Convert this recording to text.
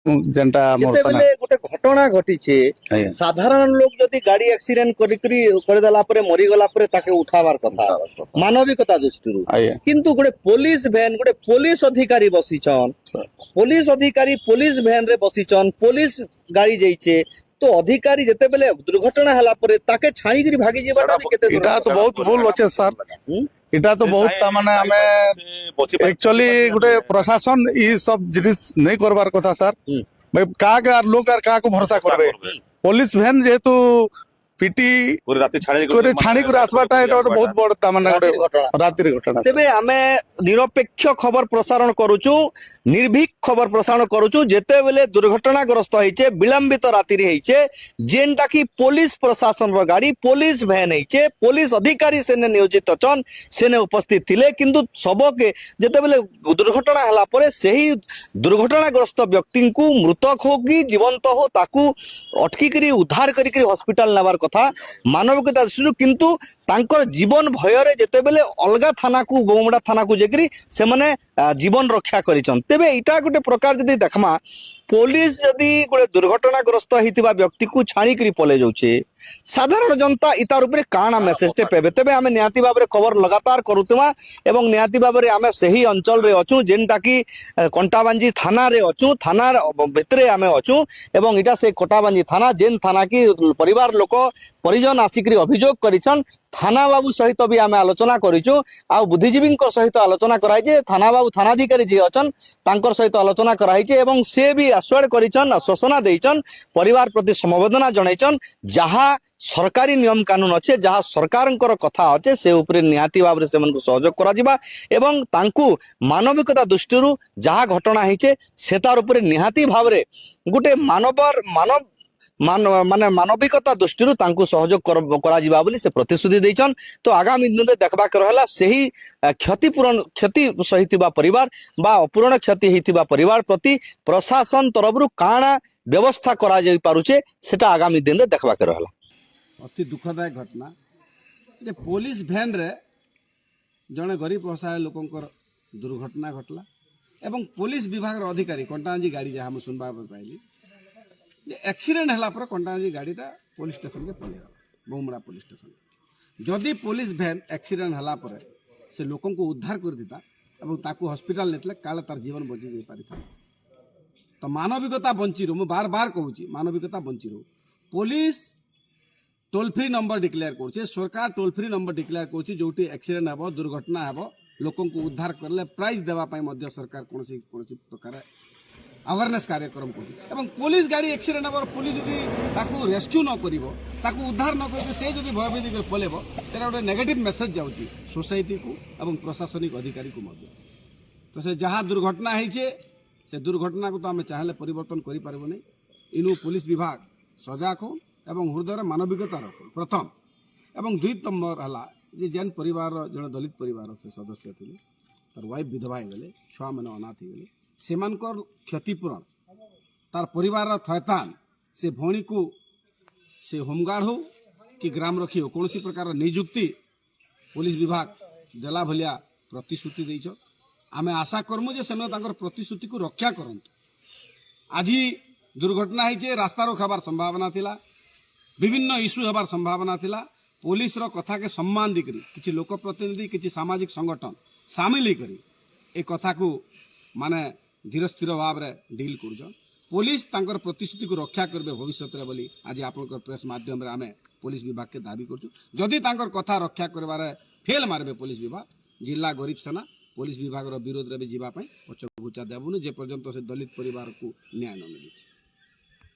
जेनटा मोर ଯେତେବେଳେ ଗୋଟେ ଘଟଣା ଘଟିছে ଆଜ୍ଞା। ସାଧାରଣ ଲୋକ ଯଦି ଗାଡି ଆକ୍ସିଡେଣ୍ଟ କରିଦେଲା ପରେ ମରିଗଲା ପରେ ତାକେ ଉଠାବାର କଥା ମାନବିକତା ଦୃଷ୍ଟିରୁ ଆଜ୍ଞା କିନ୍ତୁ ଗୋଟେ ପୋଲିସ ଭ୍ୟାନ ଗୋଟେ ପୋଲିସ ଅଧିକାରୀ ବସିଛନ୍ ପୋଲିସ ଅଧିକାରୀ ପୋଲିସ ଭ୍ୟାନ ରେ ବସିଛନ୍ ପୋଲିସ ଗାଡି ଯାଇଛେ तो अधिकारी जेतेबेले दुर्घटना हला परे ताके छाणीकरी भागी जेबाटा भी केते इटा तो बहुत भूल अच्छे सर इटा तो बहुत माने हमें एक्चुअली गोटे प्रशासन ई सब जिनिस नहीं करबार कथा सर भाई का के लोग का को भरोसा करबे पुलिस वैन जेतु पीटी पूरी रात करे छाणी करे आसबाटा एटा बहुत बड़ ता माने गोटे रात्रि घटना तेबे आमे निरपेक्ष खबर प्रसारण करूचु निर्भीक खबर प्रसारण करूचु जेतेबेले दुर्घटनाग्रस्त होइचे विलंबित रात्रि होइचे जेनटा की पुलिस प्रशासन रो गाड़ी पुलिस वैन होइचे पुलिस अधिकारी सेने नियोजित अछन सेने उपस्थित थिले किंतु सबके जेतेबेले दुर्घटना हला परे सेही दुर्घटनाग्रस्त व्यक्ति को मृतक हो कि जीवंत हो ताकू अटकी करी उद्धार करी हॉस्पिटल नेबार कथा मानविकता दृष्टि किंतु तांकर जीवन भୟରେ ଯେତେବେଳେ ଅଲଗା ଥାନାକୁ ବୋମଡ଼ା ଥାନାକୁ ଯାଇକରି ସେମାନେ ଜୀବନ ରକ୍ଷା କରିଛନ୍ ତେବେ ଏଇଟା ଗୋଟେ ପ୍ରକାର ଯଦି ଦେଖମା पुलिस यदि गोटे दुर्घटनाग्रस्त होता व्यक्ति को छाणिकी पलै जाऊे साधारण जनता इतार उपरे काना मेसेजटे पेबे तेबे आमे निहाती भाव खबर लगातार करुवा एवं निहाती भाव आमे सही अंचल रे अछु जेनटा कि कंटाबांजी थाना रे अछु थाना भितरे आमे अछु एवं इटा से कंटाबांजी थाना जेन थाना की परिवार लोक परिजन आसिक अभियोग करिछन थाना बाबू सहित भी आम आलोचना करूँ आ बुद्धिजीवी सहित आलोचना कराई थाना बाबू थानाधिकारी जी अच्छन तांकर सहित आलोचना कराई एवं से भी आश्वाद करिछन आश्वासना देइछन परिवार प्रति समवेदना जणाइछन जहाँ सरकारी नियम कानून अच्छे जहाँ सरकार कथा अच्छे से उपरे निहाती भाव से सहयोग करा एवं तांकु मानविकता दृष्टि जहाँ घटना होइछे सेतार उपरे निहाती भाव गोटे मानव माने मानविकता दृष्टि सहयोग करा बोली से प्रतिश्रुति देइछन तो आगामी दिन में देखबा के रहला सही क्षति सहित परिवार बा अपूर्ण क्षति होइतिबा परिवार प्रति प्रशासन तरफ काना व्यवस्था करा जाई पारुचे सेटा आगामी दिन में देखबा के रहला अति दुखदायक घटना जे पुलिस भैन रे जड़े गरीब असहाय लोकंकर दुर्घटना घटला एवं पुलिस विभाग अधिकारी कंटाजी गाड़ी जहाँ हम सुनवा पाइली एक्सीडेंट है कंटाजी गाड़ीटा पुलिस स्टेशन के पलैगला बोमड़ा पुलिस स्टेशन जदि पुलिस भैन एक्सीडेंट है से लोक को उद्धार कर हॉस्पिटल नेतले काले तार जीवन बची जाई पारि तो मानविकता बंची रू बार बार कहूँ मानविकता बंची रू police toll free number declare कर सरकार टोल फ्री नंबर डिक्लेयर कर जो एक्सीडेंट हे दुर्घटना हे लोक को उद्धार करले प्राइज देवाई सरकार कौन प्रकार अवेयरनेस कार्यक्रम कर पुलिस गाड़ी एक्सीडेंट हे पुलिस जब रेस्क्यू न कर उद्धार न कर से जब भयभीत पलैब तेरा गोटे नेगेटिव मेसेज जाऊँगी सोसाइटी को एवं प्रशासनिक अधिकारी को तो से जहाँ दुर्घटना है से दुर्घटना को तो आम चाहे परिवर्तन करें इनु पुलिस विभाग सजाग हो एवं हृदय मानविकता रख प्रथम एवं दुई नंबर है जेन परिवार जन दलित परिवार से सदस्य थे तार वाइफ विधवा होगले छुआ मैंने अनाथ होगले से क्षतिपूरण तार परिवार थयतान से भौणी को से होमगार्ड हो कि ग्राम रखी हो कौन प्रकार नियुक्ति पुलिस विभाग देला भलिया प्रतिश्रुति देइछ आमे आशा करमु जे सेन तांकर प्रतिश्रुति को रक्षा करंतु आज दुर्घटना है रास्ता रोक हबार संभावना थिला विभिन्न इश्यू हबार संभावना थिला पुलिस रो कथा के सम्मान दिकरी किछि लोक प्रतिनिधि किछि सामाजिक संगठन सामिल करी ए कथा को माने धीर स्थिर भाव रे डील कर पुलिस तांकर प्रतिश्रुति को रक्षा करबे भविष्य रे बोली आज आपनकर प्रेस माध्यम रे आमे पुलिस विभाग के दाबी करछु जदि तांकर कथा रक्षा करबारे फेल मारबे पुलिस विभाग जिला गरीब सेना पुलिस विभाग रो विरोध रे भी जीवा पई पछघुचा देबुनु जे पर्यंत से दलित परिवार को न्याय न मिलिछि।